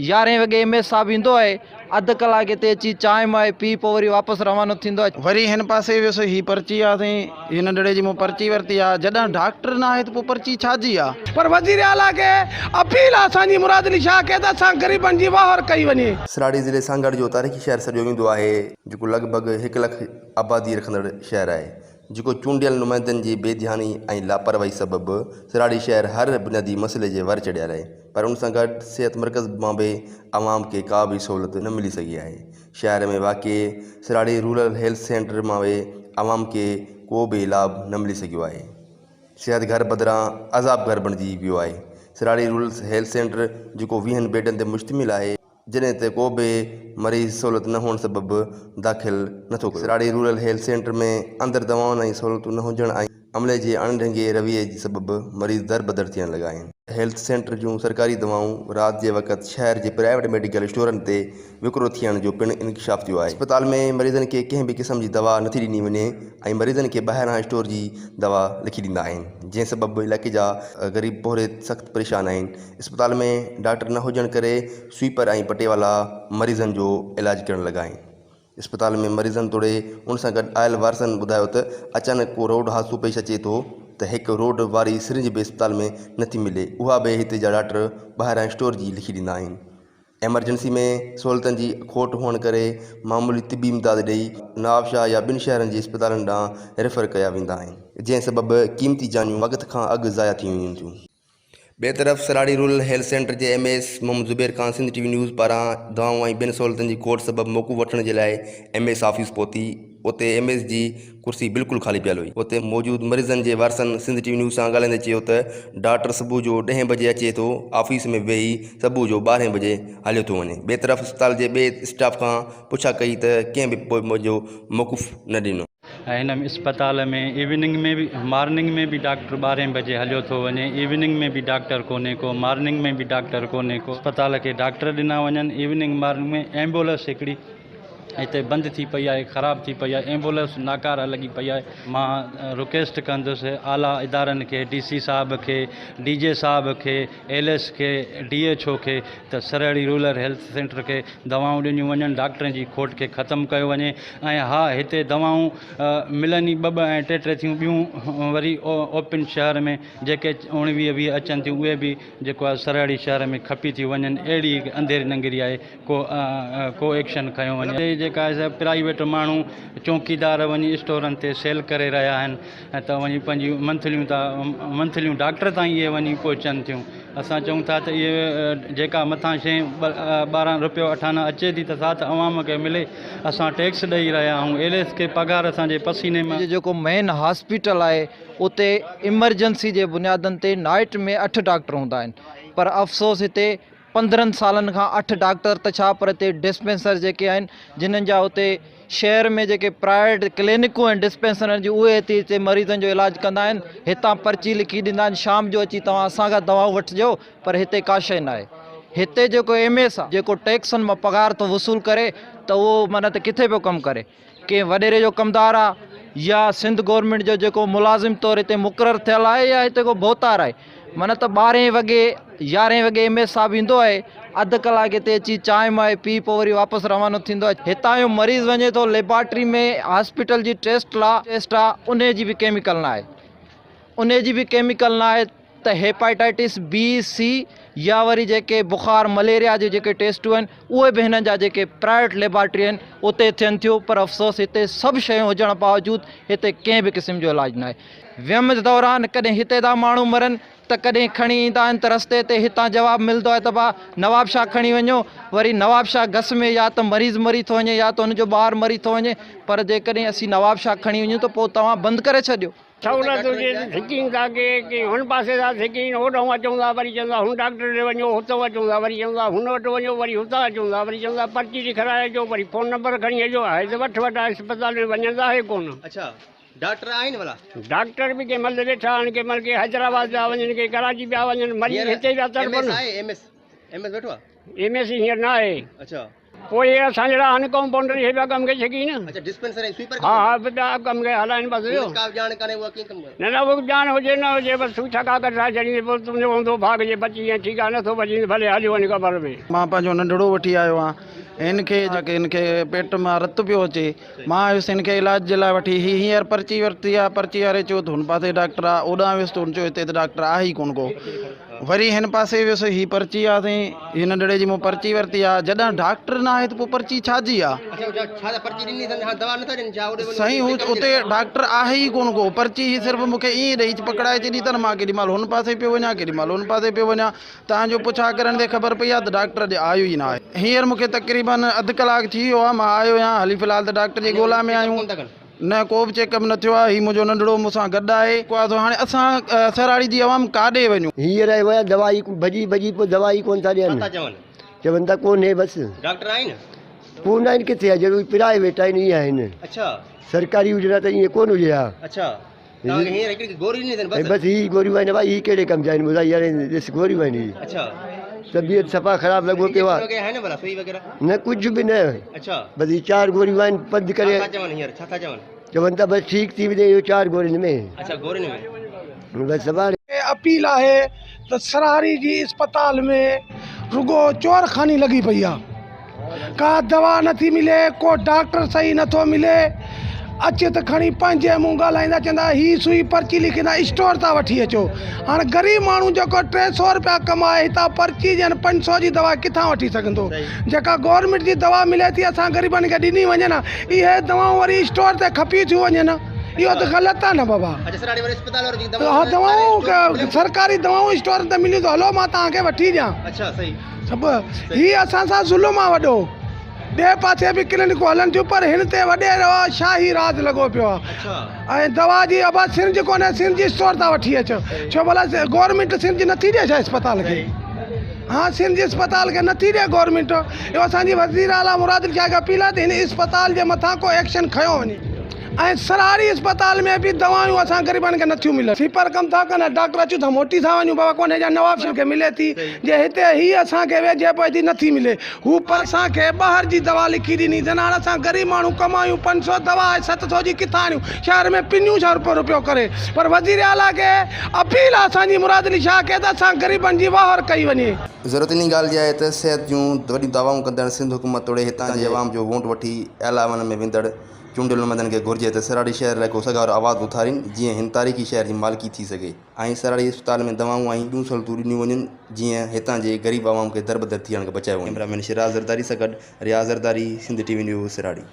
11 वगे MS साहब ईंदो आहे, अध कलाक हिते अची चांहि माए पी पोइ वरी वापसि रवानो थींदो आहे। वरी हिन पासे वियुसि, ही पर्ची आहे साईं, हिन डड़े जी मूं पर्ची वरिती आहे। जॾहिं डॉक्टर न आहे त पोइ पर्ची छाजी आहे? पर वज़ीर आला खे अपील आहे असांजी मुरादली छा के त असां ग़रीबनि जी वाहर कई वञे। सराड़ी ज़िले सांगड़ जो तारीख़ी शहर सॼो वेंदो आहे, जेको लॻभॻि 1 लख आबादी रखंदड़ शहर आहे, जेको चूंडियल नुमाइंदनि जी बेध्यानी ऐं लापरवाही सबबि सराड़ी शहर हर बुनियादी मसइले जे वर चढ़ियल आहे। पर उन सां गॾु सिहत मर्कज़ मां बि आवाम खे का बि सहूलियत न मिली सघी आहे। शहर में वाक़े सराड़ी रूरल हेल्थ सेंटर मां बि आवाम खे को बि लाभ न मिली सघियो आहे। सिहत घर बदिरां अज़ाब घर बणिजी वियो आहे। सराड़ी रूरल हेल्थ सेंटर जेको 20 बेडनि ते मुश्तमिल आहे, जॾहिं त को बि मरीज़ सहूलियत न हुअण सबबि दाख़िल नथो करे। सराड़ी रूरल हेल्थ सेंटर में अंदरि दवाउनि ऐं सहूलियतूं न हुजण ऐं अमले जे अणढंगे रवैये जे सबबि मरीज़ दर बदर थियण लॻा आहिनि। हेल्थ सेंटर जूं सरकारी दवाऊं राति जे वक़्तु शहर जे प्राइवेट मेडिकल स्टोरनि ते विकिरो थियण जो पिणु इंकशाफ़ थियो आहे। अस्पताल में मरीज़नि खे कंहिं बि क़िस्म जी दवा नथी ॾिनी वञे ऐं मरीज़नि खे ॿाहिरां स्टोर जी दवा लिखी ॾींदा आहिनि, जंहिं सबबि इलाइक़े जा ग़रीब पोहरे सख़्तु परेशान आहिनि। अस्पताल में डॉक्टर न हुजण करे स्वीपर ऐं पटेवाला मरीज़नि जो इलाजु करण लॻा आहिनि। अस्पताल में मरीज़नि तोड़े उन सां गॾु आयल वारसनि ॿुधायो त अचानक को रोड हादसो पेश अचे थो त हिकु रोड वारी सिरिंज बि अस्पताल में नथी मिले, उहा बि हिते जा डॉक्टर ॿाहिरां स्टोर जी लिखी ॾींदा आहिनि। एमरजेंसी में सहूलियतनि जी खोट हुअण करे मामूली तिबी इमदाद ॾेई नवाबशाह या ॿिनि शहरनि जे अस्पतालनि ॾांहुं रेफर कया वेंदा आहिनि, जंहिं सबबि क़ीमती जानियूं वक़्त खां अॻु ज़ाया थी वञनि थियूं। ॿिए तरफ़ सराड़ी रूरल हेल्थ सेंटर जे MS Mohammad Zubair Khan Sindh TV news पारां दवाऊं ऐं ॿियनि सहूलियतुनि जी खोट सबबि मौक़ूफ़ वठण जे लाइ MS ऑफिस पहुती। उते MS जी कुर्सी बिल्कुलु ख़ाली पियल हुई। उते मौजूदु मरीज़नि जे वारसनि सिंध TV न्यूज़ सां ॻाल्हाईंदे चयो त डॉक्टर सुबुह जो 10 बजे अचे थो, ऑफिस में वेही सुबुह जो 12 बजे हलियो थो वञे। ॿिए तरफ़ अस्पताल जे ॿिए स्टाफ खां पुछा कई त कंहिं बि पोइ मुंहिंजो मौक़ूफ़ न ॾिनो। हिन अस्पताल में इवनिंग में बि मॉर्निंग में बि डॉक्टर 12 बजे हलियो थो वञे, इवनिंग में बि डॉक्टर कोन्हे को, मॉर्निंग में बि डॉक्टर कोन्हे को। अस्पताल खे डॉक्टर ॾिना वञनि, इवनिंग मॉर्निंग में एम्बुलेंस हिकिड़ी हिते बंदि थी पई आहे, ख़राबु थी पई आहे, एम्बुलेंस नाकारा लॻी पई आहे। मां रिक्वेस्ट कंदुसि आला इदारनि खे, DC साहब खे, DJ साहब खे, LS खे, DHO खे त सराड़ी रूरल हेल्थ सेंटर खे दवाऊं ॾिनियूं वञनि, डॉक्टरनि जी खोट खे ख़तमु कयो वञे। ऐं हा, हिते दवाऊं मिलनि ई 2-2 ऐं 3-3 थियूं, ॿियूं वरी ओपन शहर में जेके 19-20 अचनि थियूं उहे बि जेको आहे सराड़ी शहर में खपी थी वञनि। अहिड़ी अंधेरी नंगरी आहे, को एक्शन खयो वञे। जेका आहे प्राइवेट माण्हू चौकीदार वञी स्टोरनि ते सेल करे रहिया आहिनि त वञी पंहिंजियूं मंथलियूं डॉक्टर ताईं इहे वञी पहुचनि थियूं। असां चऊं था त इहे जेका मथां शइ 12 रुपयो 98 अचे थी त साथ अवाम खे मिले। असां टैक्स ॾेई रहिया आहियूं, LS खे पघार असांजे पसीने में। जेको मेन हॉस्पिटल आहे उते इमरजेंसी जे बुनियादनि ते नाइट में 8 डॉक्टर हूंदा आहिनि, पर अफ़सोस हिते 15 सालनि खां 8 डॉक्टर त छा, पर हिते डिस्पेंसर जेके आहिनि जिन्हनि जा उते शहर में जेके प्राइवेट क्लिनिकूं आहिनि डिस्पेंसरनि जी, उहे हिते मरीज़नि जो इलाजु कंदा आहिनि। हितां पर्ची लिखी ॾींदा आहिनि, शाम जो अची तव्हां असांखां दवाऊं वठिजो, पर हिते का शइ न आहे। हिते जेको MS आहे, जेको टैक्सनि मां पघार थो वसूल करे, त उहो माना त किथे पियो कमु करे? कंहिं वॾेरे जो कमदार आहे या सिंध गवर्नमेंट जो जेको मुलाज़िम तौरु हिते मुक़ररु थियल आहे, या हिते को भोतार आहे? माना त 12 वगे 11 वगे MS साहब ईंदो आहे, अध कलाक हिते अची चांहि माए पी पोइ वरी वापसि रवानो थींदो आहे। हितां जो मरीज़ वञे थो लेबॉर्ट्री में, हॉस्पिटल जी टेस्ट आहे, उन जी बि केमिकल न आहे, त हेपाटाइटिस B, C या वरी जेके बुखार मलेरिया जे जेके टेस्टूं आहिनि उहे बि हिननि जा जेके प्राइवेट लेबॉर्ट्री आहिनि उते थियनि थियूं। पर अफ़सोस हिते सभु शयूं हुजण बावजूदि हिते कंहिं बि क़िस्म जो इलाजु न आहे। वियम जे दौरान कॾहिं हिते था माण्हू मरनि त कॾहिं खणी ईंदा आहिनि त रस्ते ते हितां जवाबु मिलंदो आहे त भाउ नवाबशाह खणी वञो, वरी नवाबशाह घस में या त मरीज़ मरी थो वञे या त हुनजो ॿार मरी थो वञे। पर जेकॾहिं असीं नवाबशाह खणी वञूं त पोइ तव्हां बंदि करे छॾियो। सहूलियत हुजे सिकीनि था की हुन पासे था सिकीनि, होॾां अचूं था, वरी चवंदा हुन डॉक्टर ॾे वञो, हुतां अचूं था, वरी चवंदा हुन वटि वञो, वरी हुतां अचूं था, वरी चवंदा पर्ची ॾेखाराए अचो, वरी फ़ोन नंबर खणी अचो। आहे त वठि अस्पताल में वञण त आहे कोन। अच्छा, डॉक्टर आहिनि भला? डॉक्टर बि कंहिं महिल वेठा आहिनि, कंहिं महिल के हैदराबाद पिया वञनि, के कराची पिया वञनि, मरीज़ हिते पिया तड़पनि। MS वेठो आहे? MS हींअर न आहे। अच्छा, पोइ ये असां जहिड़ा आहिनि कंपाउंडर इहे पिया कमु करे सघी न। अच्छा डिस्पेंसरी स्वीपर हा हा ॿिया कमु करे हलाइनि बसि इहो। का ॼाण काने उहा कीअं कमु करे? न न उहो ॼाण हुजे न हुजे बसि सूठा कागज़ ठाहे छॾींदे पोइ तुंहिंजो हूंदो भाग जे बची ऐं ठीकु आहे नथो बची भले हली वञे ख़बर में। मां पंहिंजो नंढड़ो वठी आयो आहियां हिनखे पेट मां रतु पियो अचे मां आयुसि हिनखे इलाज जे लाइ वठी हींअर पर्ची वरिती आहे पर्ची वारे चयो त हुन पासे डॉक्टर आहे ओॾां वियुसि त हुन चयो हिते त डॉक्टर आहे ई कोन को वरी हिन पासे वियुसि हीअ पर्ची आहे साईं हिन नंढड़े जी मूं पर्ची वरिती आहे जॾहिं डॉक्टर न आहे त पोइ पर्ची छाजी आहे अच्छा छा पर्ची ॾिनी अथनि हाणे दवा नथा ॾियनि छा? साईं उते डॉक्टर आहे ई कोन को पर्ची ही सिर्फ़ु मूंखे ईअं ॾेई पकड़ाए छॾी अथनि मां केॾी महिल हुन पासे पियो वञा केॾी महिल हुन पासे पियो वञा तव्हांजो पुछा करण ते ख़बर पई आहे त डॉक्टर अॼु आयो ई न आहे। हींअर मूंखे तक़रीबन अधु कलाकु थी वियो आहे मां आयो आहियां हली फ़िलहाल त डॉक्टर जी ॻोल्हा में आहियूं न को बि चेकअप न थियो आहे। हीउ मुंहिंजो नंढड़ो मूंसां गॾु आहे हाणे असां सराड़ी जी आवाम काॾे वञूं? हींअर आयो आहे दवाई भॼी भॼी पोइ दवाई कोन था ॾियनि चवनि था कोन्हे बसि डॉक्टर आहिनि? कोन आहिनि किथे आहे ज़रूरु प्राइवेट आहिनि ईअं आहिनि अच्छा सरकारी हुजनि त ईअं कोन हुजे हा अच्छा तव्हांखे हींअर हिकिड़ी गोरी ॾिनी अथनि बसि? बसि हीअ गोरियूं आहिनि भाई हीअ कहिड़े कम जा आहिनि ॿुधाई यार ॾिस गोरियूं आहिनि हीअ अच्छा तबियत सफ़ा ख़राबु लॻो पियो आहे वग़ैरह है न भला सुई वग़ैरह? न कुझु बि न अच्छा बसि हीअ 4 गोरियूं आहिनि पंधु करे छा था चवनि हींअर छा था चवनि? चवनि था बसि ठीकु थी वञे इहो 4 गोरियुनि में अच्छा गोरियुनि में बसि सुभाणे अपील आहे त सरारी जी अस्पताल में रुगो चोरखानी लगी पई आहे का दवा नथी मिले को डॉक्टर सही नथो मिले अचे त खणी पंहिंजे मुंहुं ॻाल्हाईंदा चवंदा ही सुई पर्ची लिखंदा स्टोर था वठी अचो। हाणे ग़रीब माण्हू जेको 300 रुपया कमाए हितां पर्ची ॾियनि 500 जी दवा किथां वठी सघंदो? जेका गवर्नमेंट जी दवा मिले थी असां ग़रीबनि खे ॾिनी वञे न इहे दवाऊं वरी स्टोर ते खपी थियूं वञनि इहो त ग़लति आहे न बाबा। अच्छा सराड़ी वारे अस्पताल वारी हा दवाऊं सरकारी दवाऊं स्टोर ते मिली थो हलो मां तव्हांखे वठी ॾियां। अच्छा सही सभु हीअ असां सां ज़ुल्म आहे वॾो ॿिए पासे बि क्लिनिकूं हलनि थियूं पर हिन ते वॾे शाही राज लॻो पियो आहे ऐं दवा जी अबा सिरिंज कोन्हे सिरिंज स्टोर था वठी अचो छो भला गवर्नमेंट सिरिंज नथी ॾिए छा अस्पताल खे? हाँ सिरिंज अस्पताल खे नथी ॾिए गवर्नमेंट। इहो असांजी वज़ीर आला मुराद शाह खे अपील आहे त हिन अस्पताल जे मथां को एक्शन खयो वञे ऐं सरारी अस्पताल में बि दवाऊं असां ग़रीबनि खे नथियूं मिलनि स्वीपर कमु था कनि डॉक्टर अचूं था मोटी था वञूं बाबा कोन्हे जा नवाब शरीफ़ खे मिले थी जे हिते हीअ असांखे वेझे पए थी नथी मिले हू पर असांखे ॿाहिरि जी दवा लिखी ॾिनी अथनि। हाणे असां ग़रीब माण्हू कमायूं 500 दवा आहे 700 जी किथां आणियूं शहर में पिनियूं 100 रुपयो करे पर वज़ीर आला खे अपील आहे असांजी मुराद अली शाह खे त असां ग़रीबनि जी वाहर कई वञे। ज़रूरत इन ॻाल्हि जी आहे त सिहत जूं वॾियूं दवाऊं कंदड़ सिंध हुकूमत तोड़े हितां जे अवाम जो वोट वठी एलावन में वेंदड़ चूंडियल नुमाइंदनि खे घुरिजे त सराड़ी शहर लाइ को सगारो आवाज़ उथारीनि जीअं हिन तारीख़ी शहर जी मालिकी थी सघे ऐं सराड़ी अस्पताल में दवाऊं ऐं ॿियूं सहूलियतूं ॾिनियूं वञनि जीअं हितां जे ग़रीब आवाम खे दर बदर थियण खां बचायो वञे। कैमरामैन शिराज ज़रदारी सां गॾु रियाज़ ज़रदारी सिंध TV न्यूज़ सराड़ी।